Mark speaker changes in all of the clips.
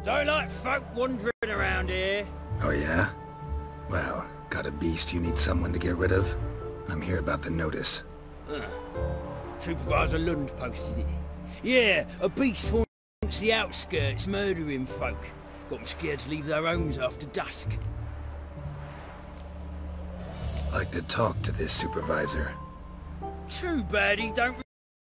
Speaker 1: Don't like folk wandering around here.
Speaker 2: Oh yeah? Well, got a beast you need someone to get rid of? I'm here about the notice.
Speaker 1: Supervisor Lund posted it. Yeah, a beast haunts the outskirts, murdering folk. Got them scared to leave their homes after dusk.
Speaker 2: Like to talk to this supervisor.
Speaker 1: Too bad he don't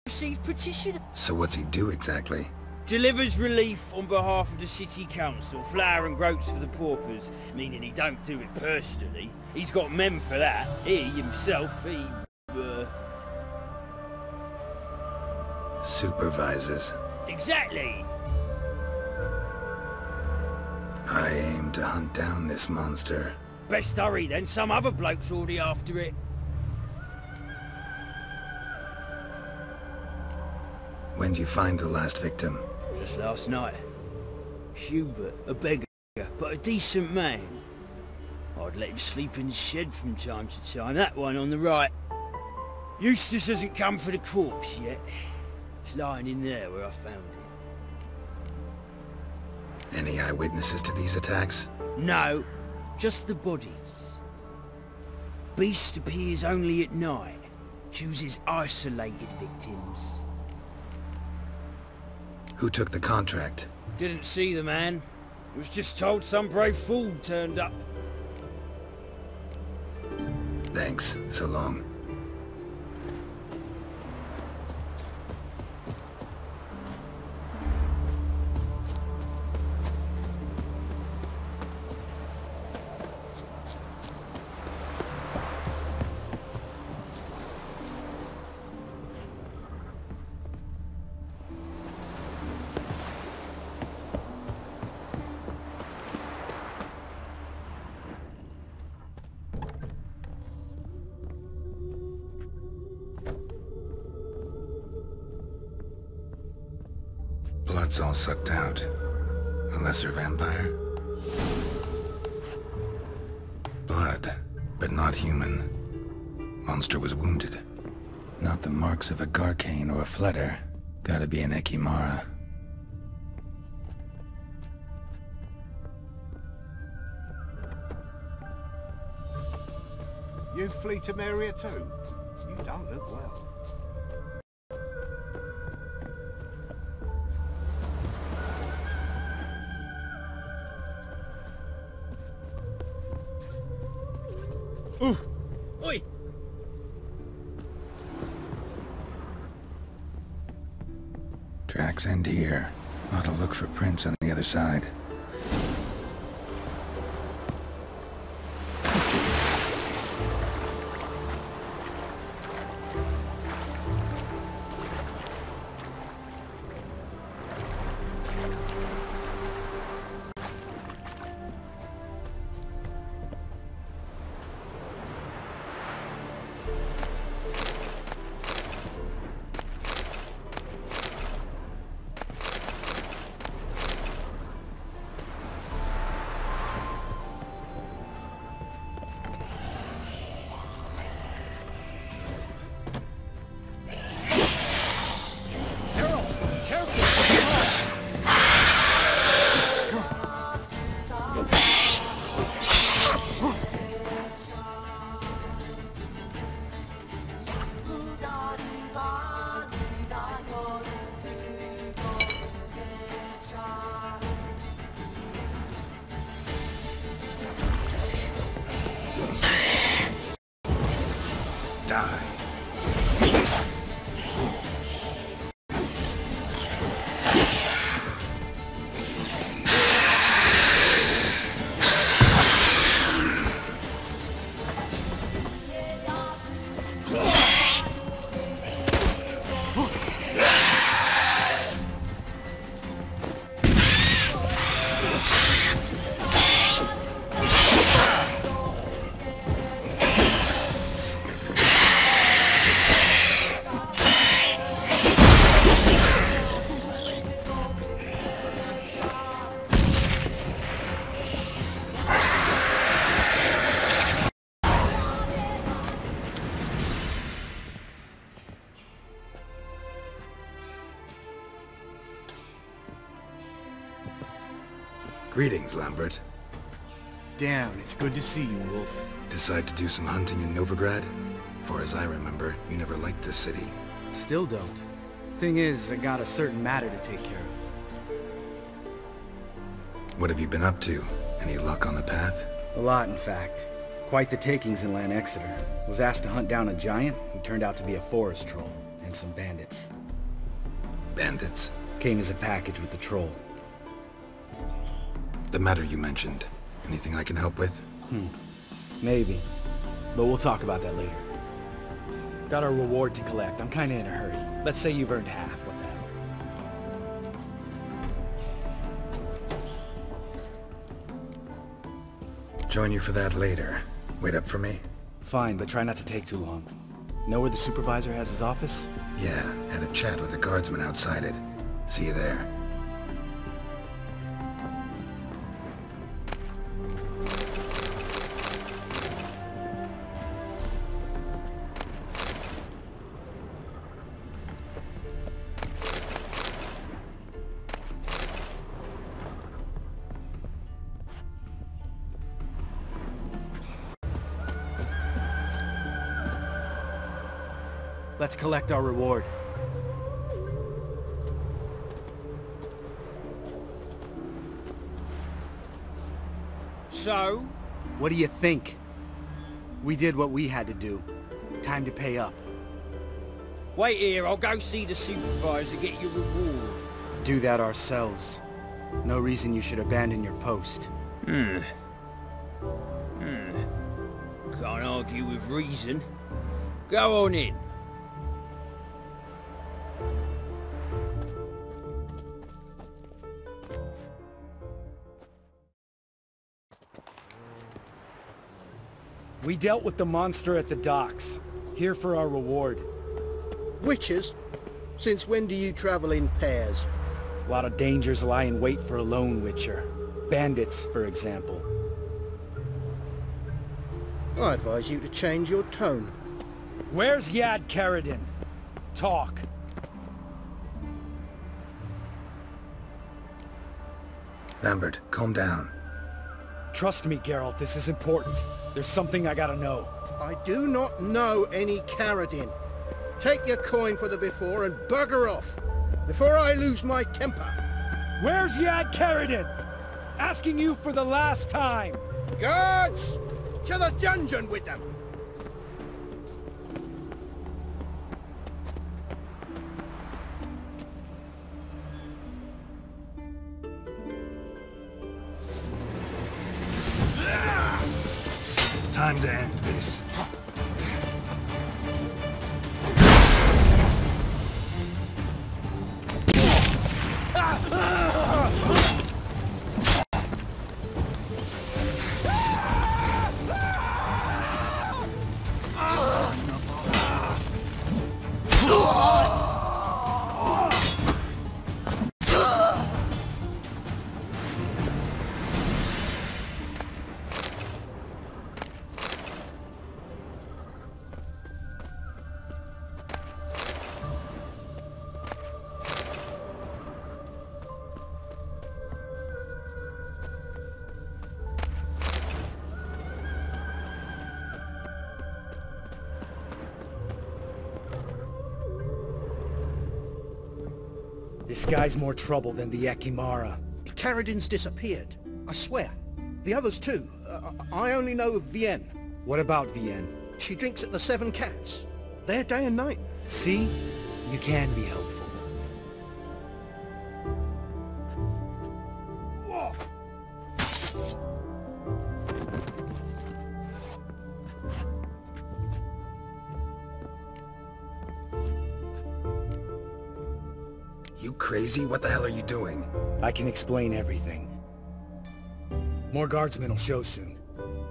Speaker 1: receive petition.
Speaker 2: So what's he do exactly?
Speaker 1: Delivers relief on behalf of the city council, flour and groats for the paupers, meaning he don't do it personally. He's got men for that. He himself,
Speaker 2: Supervises.
Speaker 1: Exactly!
Speaker 2: I aim to hunt down this monster.
Speaker 1: Best hurry then, some other bloke's already after it.
Speaker 2: When'd you find the last victim?
Speaker 1: Just last night. Hubert, a beggar, but a decent man. I'd let him sleep in the shed from time to time, that one on the right. Eustace hasn't come for the corpse yet. It's lying in there where I found it.
Speaker 2: Any eyewitnesses to these attacks?
Speaker 1: No, just the bodies. Beast appears only at night. Chooses isolated victims.
Speaker 2: Who took the contract?
Speaker 1: Didn't see the man. Was just told some brave fool turned up.
Speaker 2: Thanks. So long. Blood's all sucked out. A lesser vampire? Blood, but not human. Monster was wounded. Not the marks of a Garcane or a Fletter. Gotta be an Ekimara.
Speaker 3: You flee to Maria too? You don't look well.
Speaker 1: Ooh! Oi!
Speaker 2: Tracks end here. Ought to look for prints on the other side. Greetings, Lambert.
Speaker 4: Damn, it's good to see you, Wolf.
Speaker 2: Decide to do some hunting in Novigrad? For as I remember, you never liked this city.
Speaker 4: Still don't. Thing is, I got a certain matter to take care of.
Speaker 2: What have you been up to? Any luck on the path?
Speaker 4: A lot, in fact. Quite the takings in Lan Exeter. Was asked to hunt down a giant who turned out to be a forest troll, and some bandits.
Speaker 2: Bandits?
Speaker 4: Came as a package with the troll.
Speaker 2: The matter you mentioned. Anything I can help with?
Speaker 4: Maybe. But we'll talk about that later. Got our reward to collect. I'm kinda in a hurry. Let's say you've earned half. What the hell?
Speaker 2: Join you for that later. Wait up for me?
Speaker 4: Fine, but try not to take too long. Know where the supervisor has his office?
Speaker 2: Yeah, had a chat with the guardsman outside it. See you there.
Speaker 4: Let's collect our reward.
Speaker 1: So?
Speaker 4: What do you think? We did what we had to do. Time to pay up.
Speaker 1: Wait here, I'll go see the supervisor, get your reward.
Speaker 4: Do that ourselves. No reason you should abandon your post.
Speaker 1: Can't argue with reason. Go on in.
Speaker 4: We dealt with the monster at the docks. Here for our reward.
Speaker 5: Witches? Since when do you travel in pairs?
Speaker 4: A lot of dangers lie in wait for a lone witcher. Bandits, for example.
Speaker 5: I advise you to change your tone.
Speaker 4: Where's Yad Karadin? Talk.
Speaker 2: Lambert, calm down.
Speaker 4: Trust me, Geralt, this is important. There's something I gotta know.
Speaker 5: I do not know any Karadin. Take your coin for the before and bugger off, before I lose my temper.
Speaker 4: Where's Yad Karadin? Asking you for the last time.
Speaker 5: Guards! To the dungeon with them!
Speaker 2: Time to end this.
Speaker 4: This guy's more trouble than the Ekimara.
Speaker 5: Karadin's disappeared. I swear. The others too. I only know of Vienne.
Speaker 4: What about Vienne?
Speaker 5: She drinks at the Seven Cats. There day and night.
Speaker 4: See? You can be helpful.
Speaker 2: You crazy? What the hell are you doing?
Speaker 4: I can explain everything. More guardsmen will show soon.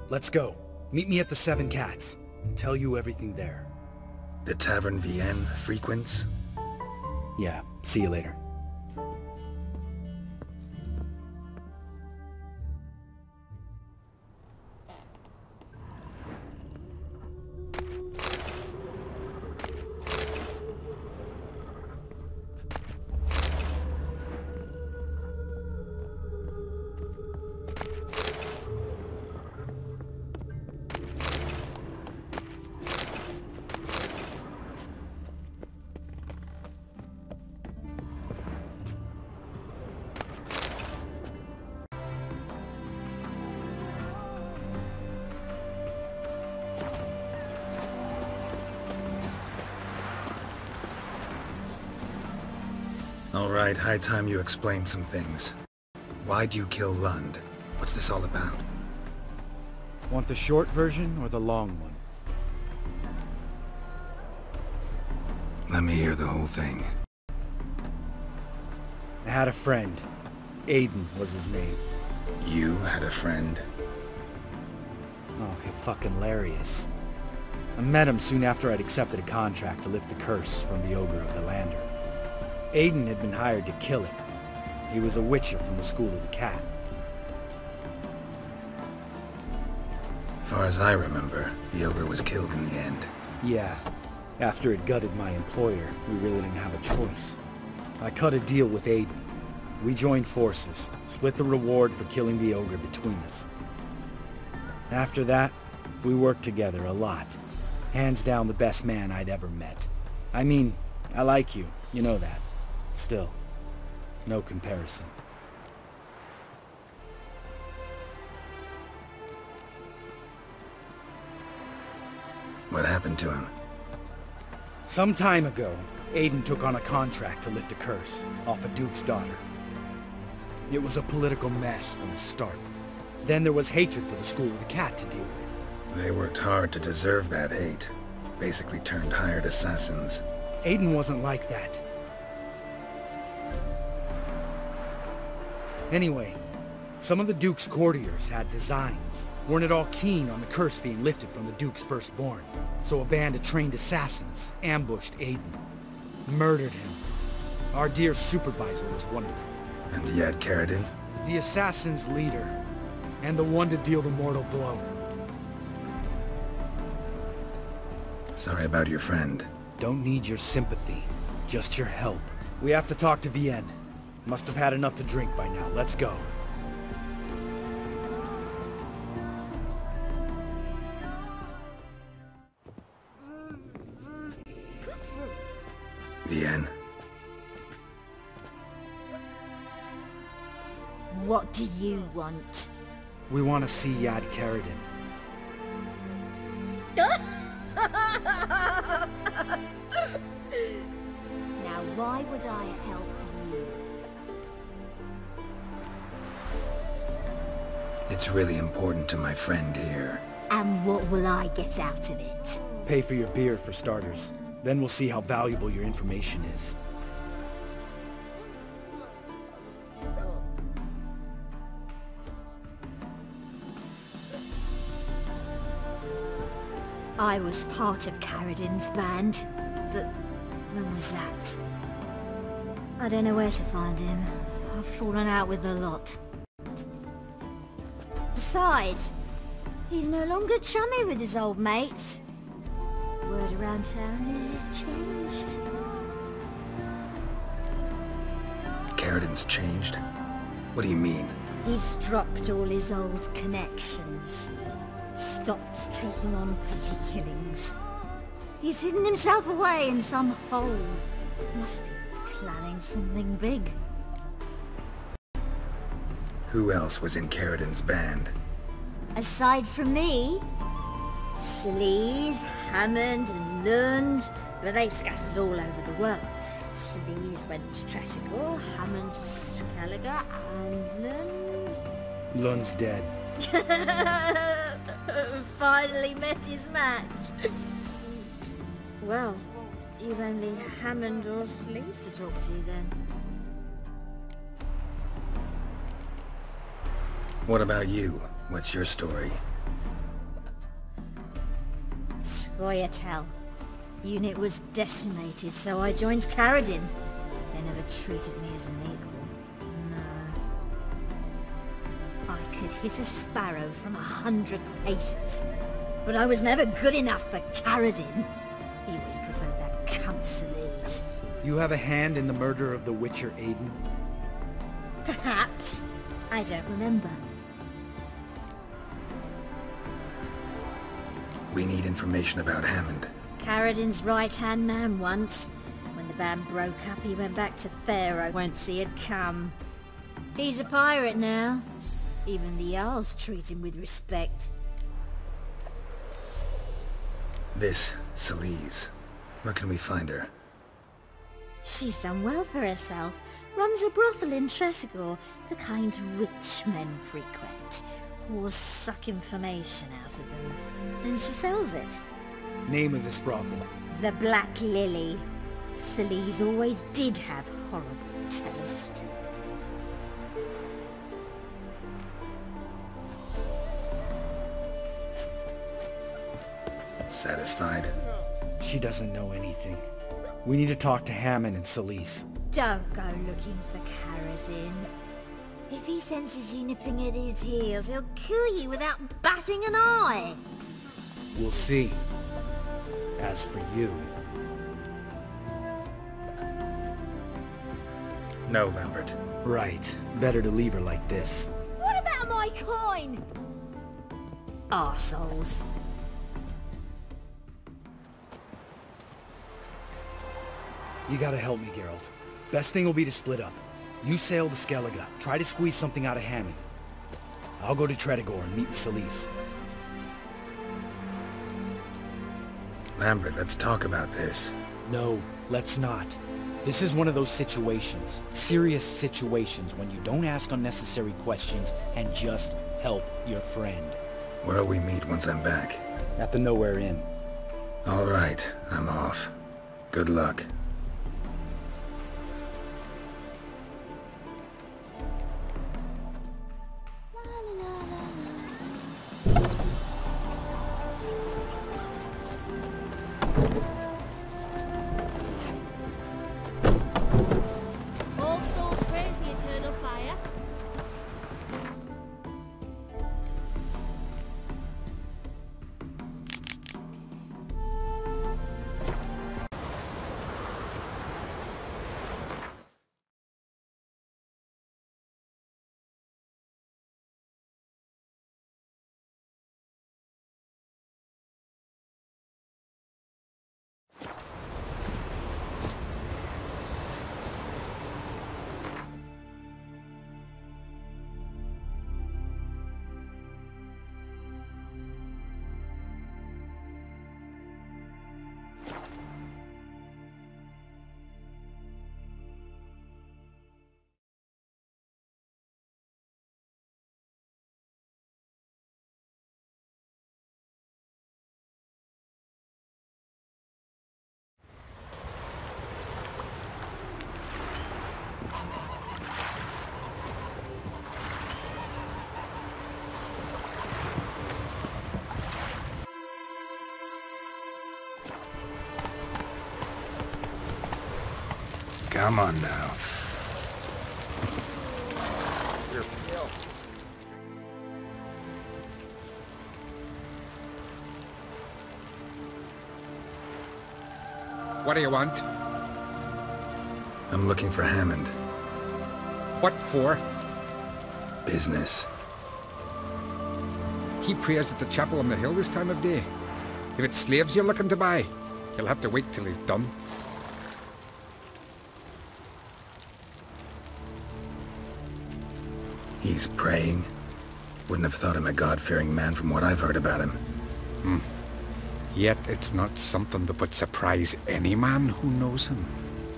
Speaker 4: Let's go. Meet me at the Seven Cats. I'll tell you everything there.
Speaker 2: The Tavern Vienne frequents?
Speaker 4: Yeah, see you later.
Speaker 2: Alright, high time you explain some things. Why'd you kill Lund? What's this all about?
Speaker 4: Want the short version or the long one?
Speaker 2: Let me hear the whole thing.
Speaker 4: I had a friend. Aiden was his name.
Speaker 2: You had a friend?
Speaker 4: Oh, fucking hilarious. I met him soon after I'd accepted a contract to lift the curse from the ogre of Lambert. Aiden had been hired to kill him. He was a witcher from the School of the Cat.
Speaker 2: Far as I remember, the ogre was killed in the end.
Speaker 4: Yeah. After it gutted my employer, we really didn't have a choice. I cut a deal with Aiden. We joined forces, split the reward for killing the ogre between us. After that, we worked together a lot. Hands down the best man I'd ever met. I mean, I like you, you know that. Still, no comparison.
Speaker 2: What happened to him?
Speaker 4: Some time ago, Aiden took on a contract to lift a curse off a duke's daughter. It was a political mess from the start. Then there was hatred for the School of the Cat to deal with.
Speaker 2: They worked hard to deserve that hate. Basically turned hired assassins.
Speaker 4: Aiden wasn't like that. Anyway, some of the Duke's courtiers had designs. Weren't at all keen on the curse being lifted from the Duke's firstborn. So a band of trained assassins ambushed Aiden. Murdered him. Our dear supervisor was one of them.
Speaker 2: And you had Karadin?
Speaker 4: The assassin's leader. And the one to deal the mortal blow.
Speaker 2: Sorry about your friend.
Speaker 4: Don't need your sympathy. Just your help. We have to talk to Vienne. Must have had enough to drink by now. Let's go.
Speaker 2: Vienne.
Speaker 6: What do you want?
Speaker 4: We want to see Yad Karadin.
Speaker 6: Now why would I help you?
Speaker 2: It's really important to my friend here.
Speaker 6: And what will I get out of it?
Speaker 4: Pay for your beer for starters. Then we'll see how valuable your information is.
Speaker 6: I was part of Karadin's band, but when was that? I don't know where to find him. I've fallen out with the lot. Besides, he's no longer chummy with his old mates. Word around town is he's changed.
Speaker 2: Karadin's changed? What do you mean?
Speaker 6: He's dropped all his old connections. Stopped taking on petty killings. He's hidden himself away in some hole. Must be planning something big.
Speaker 2: Who else was in Karadin's band?
Speaker 6: Aside from me, Skellige, Hammond and Lund, but they've scattered all over the world. Skellige went to Tretogor, Hammond to Skellige, and Lund...
Speaker 4: Lund's dead.
Speaker 6: Finally met his match. Well, you've only Hammond or Skellige to talk to then.
Speaker 2: What about you? What's your story?
Speaker 6: Scoia'tael. Unit was decimated, so I joined Karadin. They never treated me as an equal. No. I could hit a sparrow from 100 paces, but I was never good enough for Karadin. He always preferred that cunt Skellige.
Speaker 4: You have a hand in the murder of the Witcher Aiden?
Speaker 6: Perhaps. I don't remember.
Speaker 2: We need information about Hammond.
Speaker 6: Karadin's right-hand man once. When the band broke up, he went back to Pharaoh whence he had come. He's a pirate now. Even the Jarls treat him with respect.
Speaker 2: This, Skellige. Where can we find her?
Speaker 6: She's done well for herself. Runs a brothel in Tretigor, the kind rich men frequent. Whores suck information out of them. Then she sells it.
Speaker 4: Name of this brothel?
Speaker 6: The Black Lily. Skellige always did have horrible taste.
Speaker 2: Satisfied?
Speaker 4: She doesn't know anything. We need to talk to Hammond and Skellige.
Speaker 6: Don't go looking for Karadin. If he senses you nipping at his heels, he'll kill you without batting an eye.
Speaker 4: We'll see. As for you...
Speaker 2: No, Lambert.
Speaker 4: Right. Better to leave her like this.
Speaker 6: What about my coin? Arseholes.
Speaker 4: You gotta help me, Geralt. Best thing will be to split up. You sail to Skellige. Try to squeeze something out of Hammond. I'll go to Tretigor and meet with Skellige.
Speaker 2: Lambert, let's talk about this.
Speaker 4: No, let's not. This is one of those situations. Serious situations when you don't ask unnecessary questions and just help your friend.
Speaker 2: Where'll we meet once I'm back?
Speaker 4: At the Nowhere Inn.
Speaker 2: All right, I'm off. Good luck.
Speaker 7: All souls praise the eternal fire.
Speaker 2: Come on now.
Speaker 8: What do you want?
Speaker 2: I'm looking for Hammond.
Speaker 8: What for?
Speaker 2: Business.
Speaker 8: He prays at the chapel on the hill this time of day. If it's slaves you're looking to buy, you'll have to wait till he's done.
Speaker 2: He's praying. Wouldn't have thought him a God-fearing man from what I've heard about him.
Speaker 8: Yet it's not something that would surprise any man who knows him.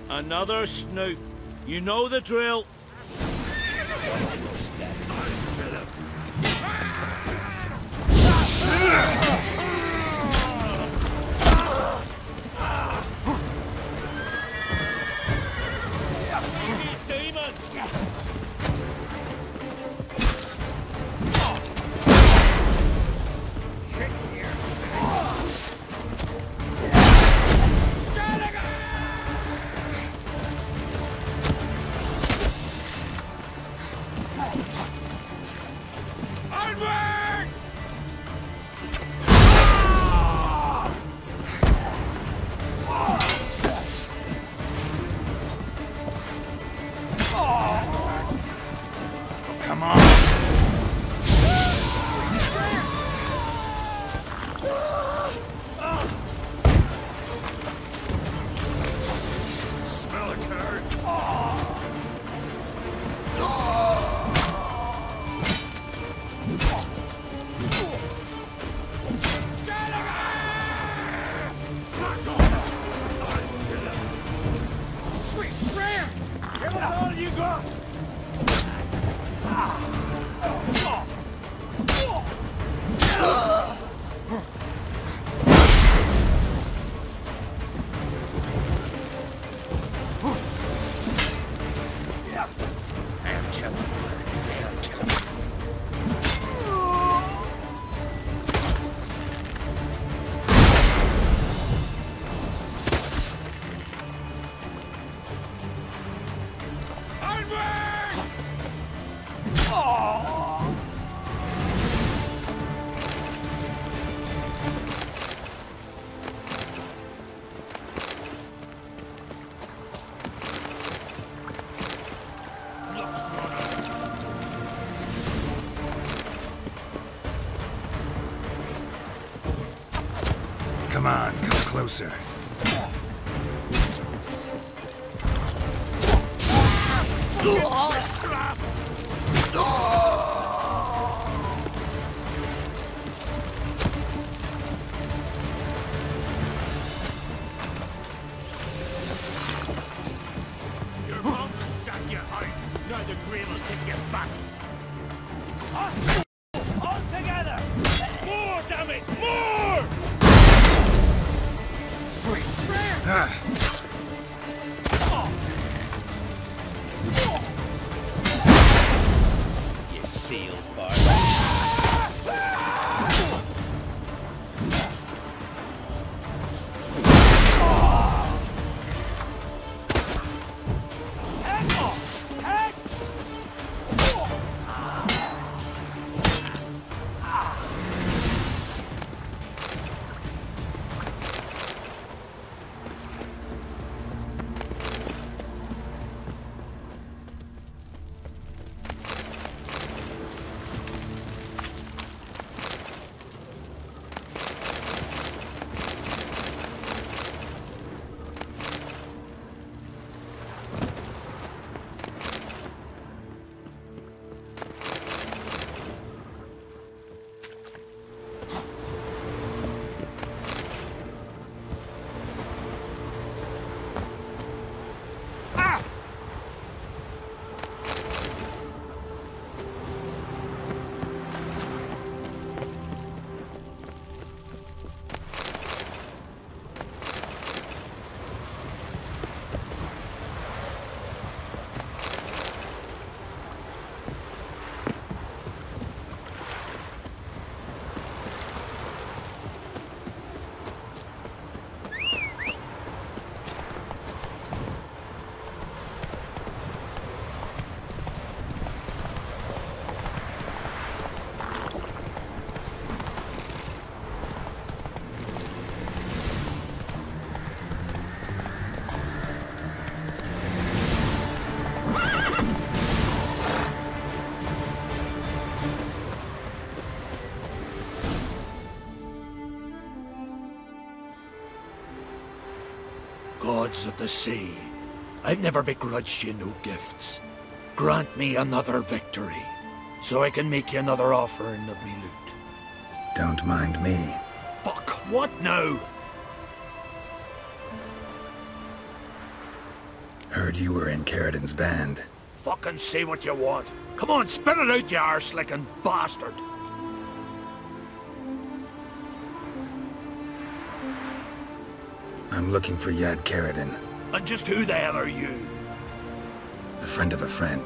Speaker 1: Another snoop. You know the drill.
Speaker 2: Come on! Smell a turd! Come on, come closer.
Speaker 1: Your mom shot your heart. Neither grave will take you back. All together! More, damn it! More! You seal fire.
Speaker 9: Gods of the sea, I've never begrudged you no gifts. Grant me another victory, so I can make you another offering of me loot.
Speaker 2: Don't mind me.
Speaker 9: Fuck, what now?
Speaker 2: Heard you were in Karadin's band.
Speaker 9: Fucking say what you want. Come on, spit it out, you arse-licking bastard.
Speaker 2: I'm looking for Yad Karadin.
Speaker 9: And just who the hell are you?
Speaker 2: A friend of a friend.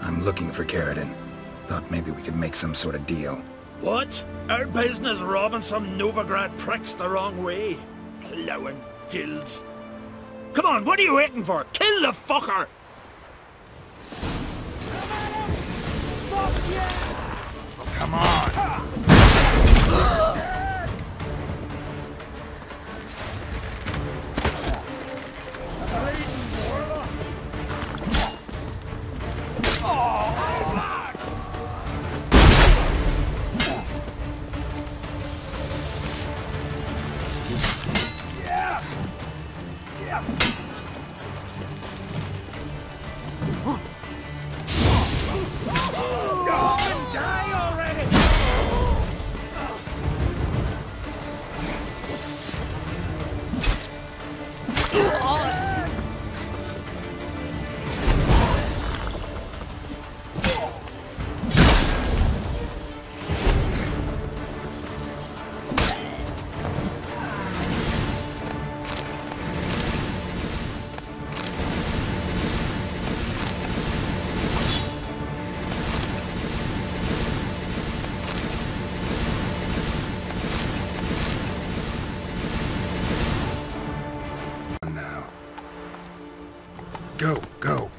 Speaker 2: I'm looking for Karadin. Thought maybe we could make some sort of deal.
Speaker 9: What? Our business robbing some Novigrad pricks the wrong way? Plowing guilds. Come on, what are you waiting for? Kill the fucker!
Speaker 2: Oh, come on! Go, go.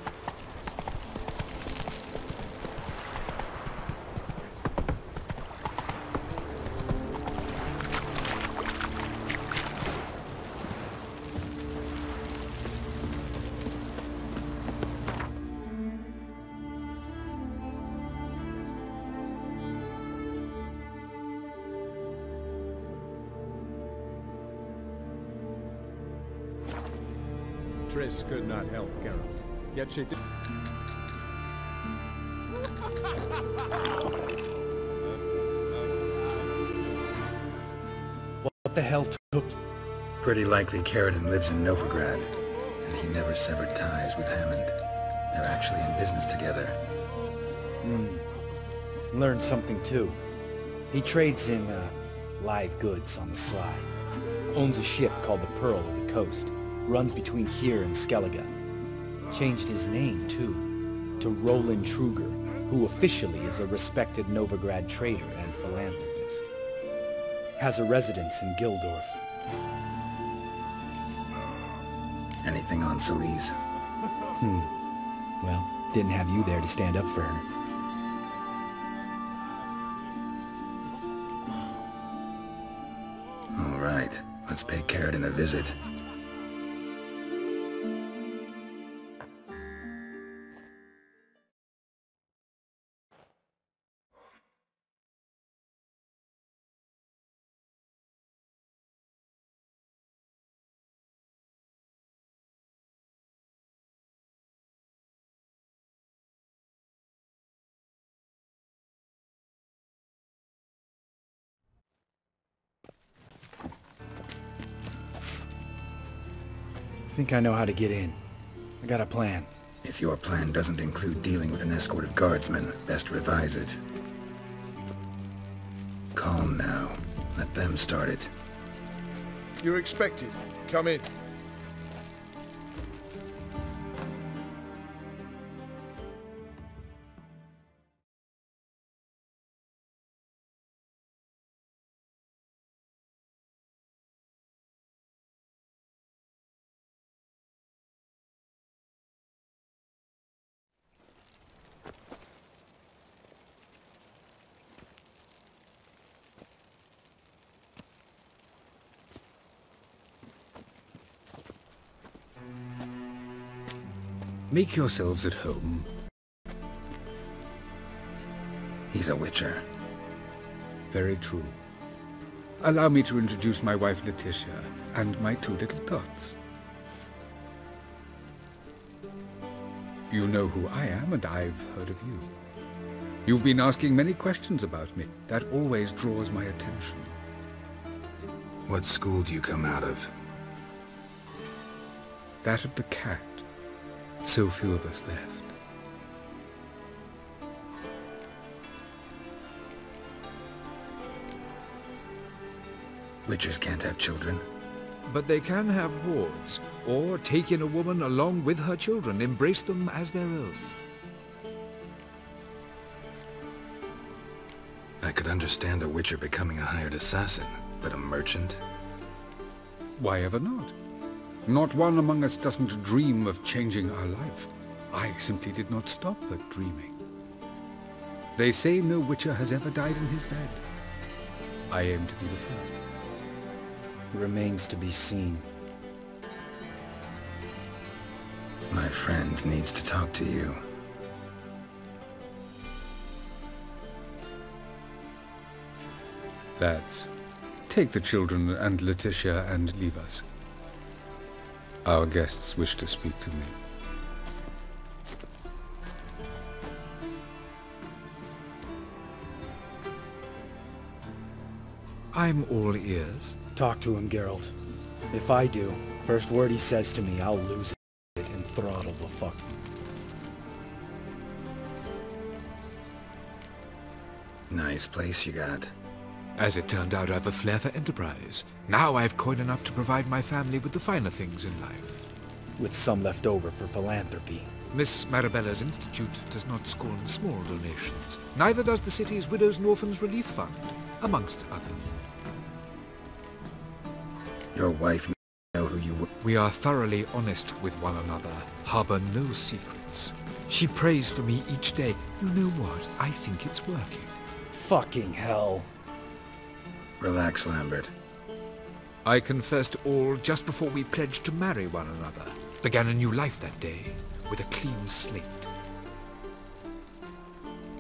Speaker 10: Triss could not help Geralt, yet she did.
Speaker 4: What the hell took...
Speaker 2: Pretty likely Karadin lives in Novigrad, and he never severed ties with Hammond. They're actually in business together.
Speaker 4: Learned something too. He trades in, live goods on the sly. Owns a ship called the Pearl of the Coast. Runs between here and Skellige. Changed his name, too, to Roland Truger, who officially is a respected Novigrad trader and philanthropist. Has a residence in Gildorf.
Speaker 2: Anything on Skellige?
Speaker 4: Well, didn't have you there to stand up for her.
Speaker 2: All right, let's pay Karadin a visit.
Speaker 4: Think I know how to get in. I got a plan.
Speaker 2: If your plan doesn't include dealing with an escort of guardsmen, best revise it. Calm now. Let them start it.
Speaker 11: You're expected. Come in.
Speaker 8: Make yourselves at home.
Speaker 2: He's a witcher.
Speaker 8: Very true. Allow me to introduce my wife Letitia and my two little tots. You know who I am, and I've heard of you. You've been asking many questions about me. That always draws my attention.
Speaker 2: What school do you come out of?
Speaker 8: That of the cat. So few of us left.
Speaker 2: Witchers can't have children.
Speaker 8: But they can have wards, or take in a woman along with her children, embrace them as their own.
Speaker 2: I could understand a witcher becoming a hired assassin, but a merchant?
Speaker 8: Why ever not? Not one among us doesn't dream of changing our life. I simply did not stop at dreaming. They say no witcher has ever died in his bed. I aim to be the first.
Speaker 4: Remains to be seen.
Speaker 2: My friend needs to talk to you.
Speaker 8: Lads, take the children and Letitia and leave us. Our guests wish to speak to me. I'm all ears.
Speaker 4: Talk to him, Geralt. If I do, first word he says to me, I'll lose it and throttle the fuck.
Speaker 2: Nice place you got.
Speaker 9: As it turned out, I've a flair for enterprise. Now I've coin enough to provide my family with the finer things in life.
Speaker 4: With some left over for philanthropy.
Speaker 9: Miss Marabella's institute does not scorn small donations. Neither does the city's Widows and Orphans Relief Fund, amongst others.
Speaker 2: Your wife know who you were?
Speaker 9: We are thoroughly honest with one another, harbor no secrets. She prays for me each day. You know what? I think it's working.
Speaker 4: Fucking hell.
Speaker 2: Relax, Lambert.
Speaker 9: I confessed all just before we pledged to marry one another. Began a new life that day, with a clean slate.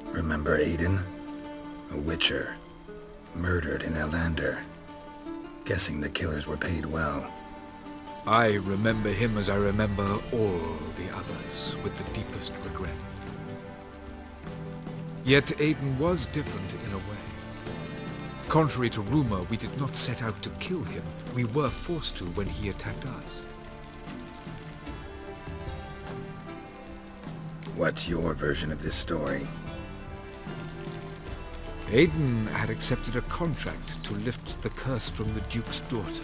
Speaker 2: Remember Aiden? A witcher. Murdered in Elander. Guessing the killers were paid well.
Speaker 8: I remember him as I remember all the others, with the deepest regret. Yet Aiden was different in a way. Contrary to rumor, we did not set out to kill him. We were forced to when he attacked us.
Speaker 2: What's your version of this story?
Speaker 8: Aiden had accepted a contract to lift the curse from the Duke's daughter.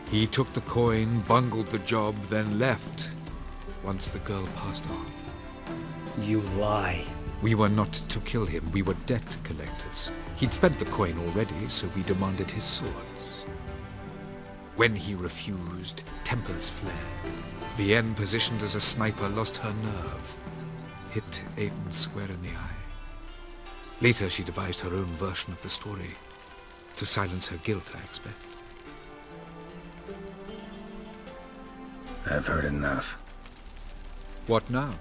Speaker 8: He took the coin, bungled the job, then left once the girl passed on.
Speaker 4: You lie.
Speaker 8: We were not to kill him. We were debt collectors. He'd spent the coin already, so we demanded his swords. When he refused, tempers flared. Vienne, positioned as a sniper, lost her nerve. Hit Aiden square in the eye. Later, she devised her own version of the story. To silence her guilt, I expect.
Speaker 2: I've heard enough.
Speaker 8: What now?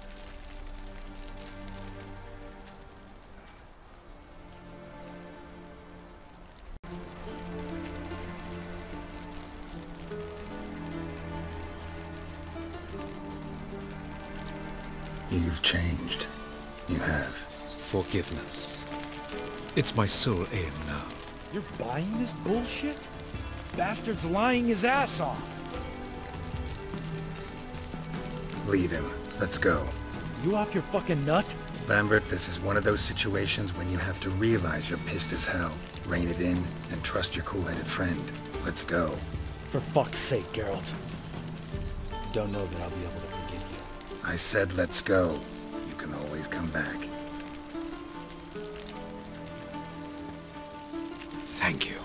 Speaker 2: You've changed. You have.
Speaker 8: Forgiveness. It's my sole aim now.
Speaker 4: You're buying this bullshit? Bastard's lying his ass off.
Speaker 2: Leave him. Let's go.
Speaker 4: You off your fucking nut?
Speaker 2: Lambert, this is one of those situations when you have to realize you're pissed as hell, rein it in, and trust your cool-headed friend. Let's go.
Speaker 4: For fuck's sake, Geralt. Don't know that I'll be able to forgive you.
Speaker 2: I said let's go. You can always come back.
Speaker 8: Thank you.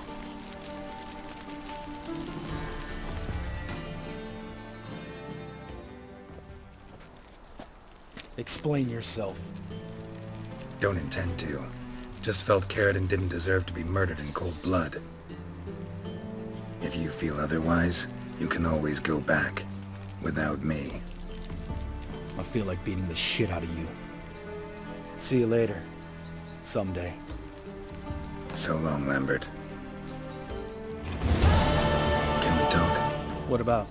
Speaker 4: Explain yourself.
Speaker 2: Don't intend to. Just felt Karadin didn't deserve to be murdered in cold blood. If you feel otherwise, you can always go back. Without me.
Speaker 4: I feel like beating the shit out of you. See you later. Someday.
Speaker 2: So long, Lambert. Can we talk?
Speaker 4: What about?